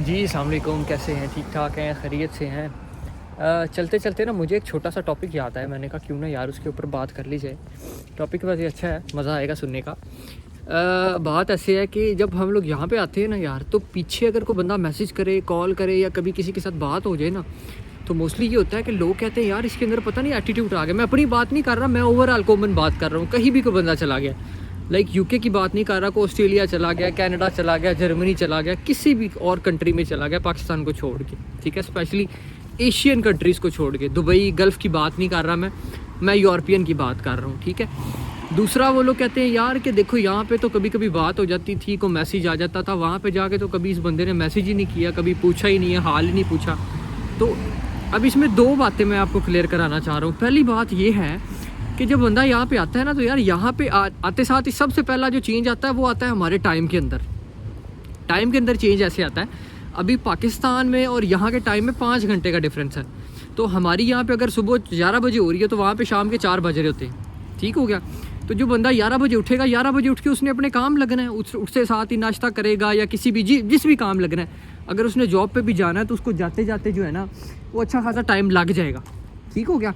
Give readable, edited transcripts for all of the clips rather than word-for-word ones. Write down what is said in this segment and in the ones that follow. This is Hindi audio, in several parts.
जी अस्सलाम वालेकुम, कैसे हैं? ठीक ठाक हैं, खैरियत से हैं? चलते चलते ना मुझे एक छोटा सा टॉपिक याद आया। मैंने कहा क्यों ना यार उसके ऊपर बात कर ली जाए। टॉपिक वैसे अच्छा है, मज़ा आएगा सुनने का। बात ऐसे है कि जब हम लोग यहाँ पे आते हैं ना यार, तो पीछे अगर कोई बंदा मैसेज करे, कॉल करे या कभी किसी के साथ बात हो जाए ना, तो मोस्टली ये होता है कि लोग कहते हैं यार इसके अंदर पता नहीं एटीट्यूड आ गया। मैं अपनी बात नहीं कर रहा, मैं ओवरऑल कॉमन बात कर रहा हूँ। कहीं भी कोई बंदा चला गया, लाइक यूके की बात नहीं कर रहा, को ऑस्ट्रेलिया चला गया, कनाडा चला गया, जर्मनी चला गया, किसी भी और कंट्री में चला गया पाकिस्तान को छोड़ के, ठीक है, स्पेशली एशियन कंट्रीज़ को छोड़ के। दुबई गल्फ़ की बात नहीं कर रहा मैं यूरोपियन की बात कर रहा हूँ, ठीक है। दूसरा वो लोग कहते हैं यार कि देखो यहाँ पे तो कभी कभी बात हो जाती थी, को मैसेज आ जाता था, वहाँ पे जाके तो कभी इस बंदे ने मैसेज ही नहीं किया, कभी पूछा ही नहीं है, हाल ही नहीं पूछा। तो अब इसमें दो बातें मैं आपको क्लियर कराना चाह रहा हूँ। पहली बात ये है कि जब बंदा यहाँ पे आता है ना, तो यार यहाँ पे आते साथ ही सबसे पहला जो चेंज आता है वो आता है हमारे टाइम के अंदर। टाइम के अंदर चेंज ऐसे आता है, अभी पाकिस्तान में और यहाँ के टाइम में 5 घंटे का डिफरेंस है। तो हमारी यहाँ पे अगर सुबह 11 बजे हो रही है तो वहाँ पे शाम के 4 बज रहे होते हैं, ठीक हो गया। तो जो बंदा 11 बजे उठेगा, 11 बजे उठ के उसने अपने काम लगना है, उससे साथ ही नाश्ता करेगा या किसी भी जिस भी काम लगना है। अगर उसने जॉब पे भी जाना है तो उसको जाते जाते जो है ना वो अच्छा खासा टाइम लग जाएगा, ठीक हो गया।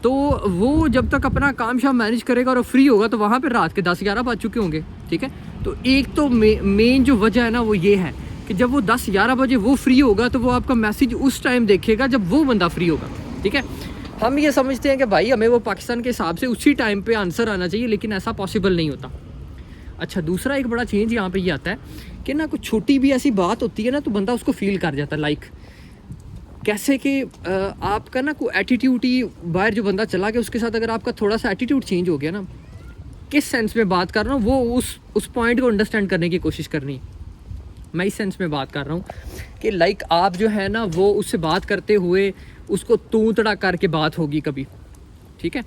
तो वो जब तक अपना काम शाम मैनेज करेगा और फ्री होगा तो वहाँ पे रात के 10-11 बज चुके होंगे, ठीक है। तो एक तो मेन जो वजह है ना वो ये है कि जब वो 10-11 बजे वो फ्री होगा तो वो आपका मैसेज उस टाइम देखेगा जब वो बंदा फ्री होगा, ठीक है। हम ये समझते हैं कि भाई हमें वो पाकिस्तान के हिसाब से उसी टाइम पे आंसर आना चाहिए, लेकिन ऐसा पॉसिबल नहीं होता। अच्छा, दूसरा एक बड़ा चेंज यहाँ पे ये आता है कि ना कुछ छोटी भी ऐसी बात होती है ना तो बंदा उसको फील कर जाता है। लाइक कैसे कि आपका ना कोई एटीट्यूड ही बाहर जो बंदा चला गया उसके साथ अगर आपका थोड़ा सा एटीट्यूड चेंज हो गया ना, किस सेंस में बात कर रहा हूँ वो उस पॉइंट को अंडरस्टैंड करने की कोशिश करनी है। मैं इस सेंस में बात कर रहा हूँ कि लाइक आप जो है ना वो उससे बात करते हुए उसको तू तड़ाक करके बात होगी कभी, ठीक है।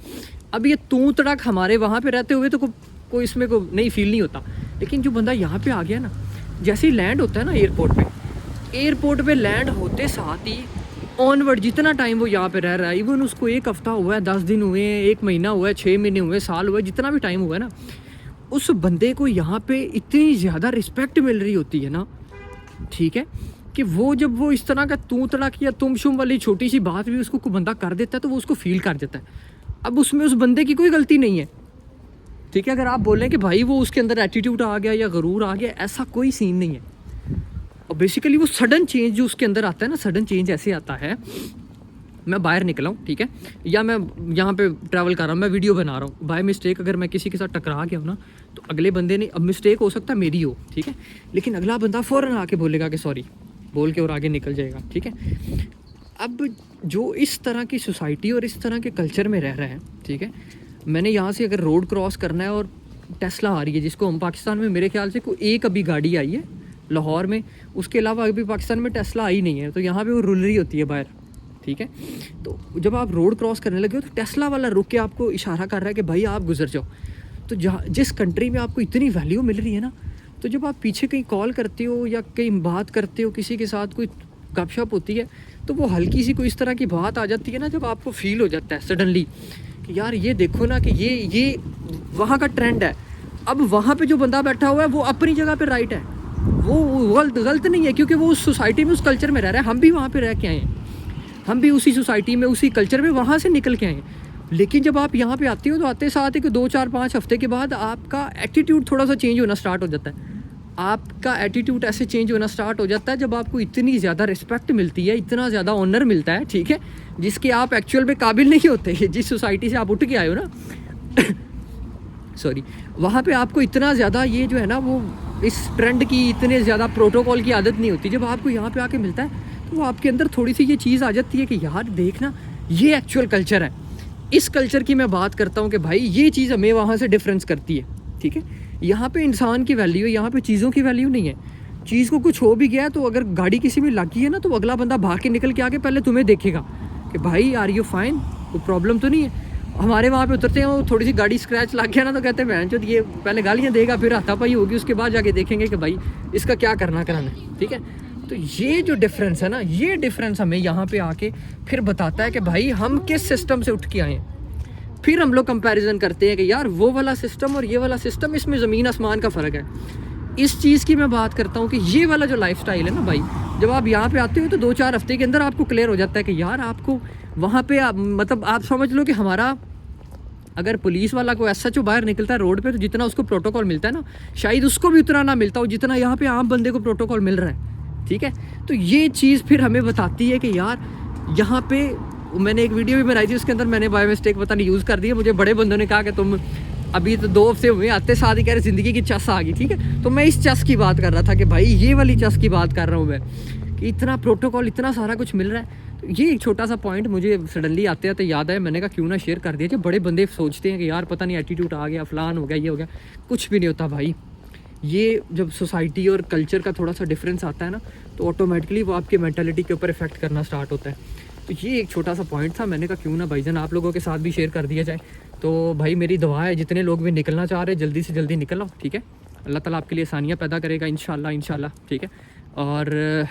अब ये तू तड़ाक हमारे वहाँ पे रहते हुए तो कोई इसमें को नहीं फील नहीं होता, लेकिन जो बंदा यहाँ पे आ गया ना, जैसे ही लैंड होता है ना एयरपोर्ट पे लैंड होते साथ ही ऑनवर्ड जितना टाइम वो यहाँ पे रह रहा है, इवन उसको 1 हफ्ता हुआ है, 10 दिन हुए हैं, 1 महीना हुआ है, 6 महीने हुए, साल हुआ है, जितना भी टाइम हुआ है ना, उस बंदे को यहाँ पे इतनी ज़्यादा रिस्पेक्ट मिल रही होती है ना, ठीक है, कि वो जब वो इस तरह का तू तड़ाक या तुम शुम वाली छोटी सी बात भी उसको कोई बंदा कर देता है तो वो उसको फील कर देता है। अब उसमें उस बंदे की कोई गलती नहीं है, ठीक है। अगर आप बोलें कि भाई वो उसके अंदर एटीट्यूड आ गया या गरूर आ गया, ऐसा कोई सीन नहीं है। और बेसिकली वो सडन चेंज जो उसके अंदर आता है ना, सडन चेंज ऐसे आता है, मैं बाहर निकला हूँ, ठीक है, या मैं यहाँ पे ट्रैवल कर रहा हूँ, मैं वीडियो बना रहा हूँ, बाय मिस्टेक अगर मैं किसी के साथ टकरा गया हूँ ना, तो अगले बंदे ने, अब मिस्टेक हो सकता है मेरी हो, ठीक है, लेकिन अगला बंदा फ़ौरन आके बोलेगा कि सॉरी बोल के और आगे निकल जाएगा, ठीक है। अब जो इस तरह की सोसाइटी और इस तरह के कल्चर में रह रहे हैं, ठीक है, मैंने यहाँ से अगर रोड क्रॉस करना है और टेस्ला आ रही है, जिसको हम पाकिस्तान में मेरे ख्याल से कोई एक अभी गाड़ी आई है लाहौर में, उसके अलावा अभी पाकिस्तान में टेस्ला आई नहीं है, तो यहाँ पे वो रुल रही होती है बाहर, ठीक है। तो जब आप रोड क्रॉस करने लगे हो तो टेस्ला वाला रुक के आपको इशारा कर रहा है कि भाई आप गुजर जाओ। तो जहाँ जिस कंट्री में आपको इतनी वैल्यू मिल रही है ना, तो जब आप पीछे कहीं कॉल करते हो या कहीं बात करते हो, किसी के साथ कोई गपशप होती है, तो वो हल्की सी कोई इस तरह की बात आ जाती है ना, जब आपको फील हो जाता है सडनली कि यार ये देखो ना कि ये वहाँ का ट्रेंड है। अब वहाँ पे जो बंदा बैठा हुआ है वो अपनी जगह पे राइट है, वो गलत नहीं है, क्योंकि वो उस सोसाइटी में उस कल्चर में रह रहा है। हम भी वहाँ पे रह के आए हैं, हम भी उसी सोसाइटी में उसी कल्चर में वहाँ से निकल के आए हैं। लेकिन जब आप यहाँ पे आते हो तो आते साथ ही 2-4-5 हफ्ते के बाद आपका एटीट्यूड थोड़ा सा चेंज होना स्टार्ट हो जाता है। आपका एटीट्यूड ऐसे चेंज होना स्टार्ट हो जाता है जब आपको इतनी ज़्यादा रिस्पेक्ट मिलती है, इतना ज़्यादा ऑनर मिलता है, ठीक है, जिसके आप एक्चुअल में काबिल नहीं होते। जिस सोसाइटी से आप उठ के आए हो ना सॉरी, वहाँ पे आपको इतना ज़्यादा ये जो है ना वो इस ट्रेंड की, इतने ज़्यादा प्रोटोकॉल की आदत नहीं होती। जब आपको यहाँ पे आके मिलता है तो वो आपके अंदर थोड़ी सी ये चीज़ आ जाती है कि यार देखना ये एक्चुअल कल्चर है। इस कल्चर की मैं बात करता हूँ कि भाई ये चीज़ हमें वहाँ से डिफरेंस करती है, ठीक है। यहाँ पे इंसान की वैल्यू है, यहाँ पे चीज़ों की वैल्यू नहीं है। चीज़ को कुछ हो भी गया है तो अगर गाड़ी किसी में लगी है ना, तो अगला बंदा भाग के निकल के आके पहले तुम्हें देखेगा कि भाई आर यू फाइन, कोई प्रॉब्लम तो नहीं है। हमारे वहाँ पे उतरते हैं, वो थोड़ी सी गाड़ी स्क्रैच लग गया ना तो कहते हैं बहन चोद ये पहले गालियाँ देगा, फिर हाथापाई होगी, उसके बाद जाके देखेंगे कि भाई इसका क्या करना कराना है, ठीक है। तो ये जो डिफरेंस है ना, ये डिफरेंस हमें यहाँ पे आके फिर बताता है कि भाई हम किस सिस्टम से उठ के आए हैं। फिर हम लोग कंपैरिजन करते हैं कि यार वो वाला सिस्टम और ये वाला सिस्टम, इसमें ज़मीन आसमान का फ़र्क है। इस चीज़ की मैं बात करता हूँ कि ये वाला जो लाइफस्टाइल है ना भाई, जब आप यहाँ पे आते हो तो 2-4 हफ्ते के अंदर आपको क्लियर हो जाता है कि यार आपको वहाँ पे मतलब आप समझ लो कि हमारा अगर पुलिस वाला को SHO बाहर निकलता है रोड पे तो जितना उसको प्रोटोकॉल मिलता है ना, शायद उसको भी उतना ना मिलता हो जितना यहाँ पे आम बंदे को प्रोटोकॉल मिल रहा है। ठीक है, तो ये चीज़ फिर हमें बताती है कि यार यहाँ पे, मैंने एक वीडियो भी बनाई थी, उसके अंदर मैंने बाय मिस्टेक पता नहीं यूज़ कर दिया। मुझे बड़े बंदों ने कहा कि तुम अभी तो 2 हफ्ते हुए आते साथ ही कह रहे ज़िंदगी की चस आ गई। ठीक है, तो मैं इस चस की बात कर रहा था कि भाई ये वाली चस की बात कर रहा हूँ मैं, कि इतना प्रोटोकॉल, इतना सारा कुछ मिल रहा है। तो ये एक छोटा सा पॉइंट मुझे सडनली आते आते याद आया, मैंने कहा क्यों ना शेयर कर दिया। जब बड़े बंदे सोचते हैं कि यार पता नहीं एटीट्यूड आ गया, फलान हो गया, ये हो गया, कुछ भी नहीं होता भाई। ये जब सोसाइटी और कल्चर का थोड़ा सा डिफरेंस आता है ना, तो ऑटोमेटिकली वो आपकी मेंटालिटी के ऊपर इफेक्ट करना स्टार्ट होता है। तो ये एक छोटा सा पॉइंट था, मैंने कहा क्यों ना भाईजान आप लोगों के साथ भी शेयर कर दिया जाए। तो भाई मेरी दुआ है जितने लोग भी निकलना चाह रहे हैं जल्दी से जल्दी निकल आओ। ठीक है, अल्लाह ताला आपके लिए आसानियाँ पैदा करेगा इंशाल्लाह। ठीक है, और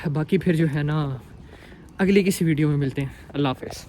बाकी फिर जो है ना अगली किसी वीडियो में मिलते हैं। अल्लाह हाफ़िज़।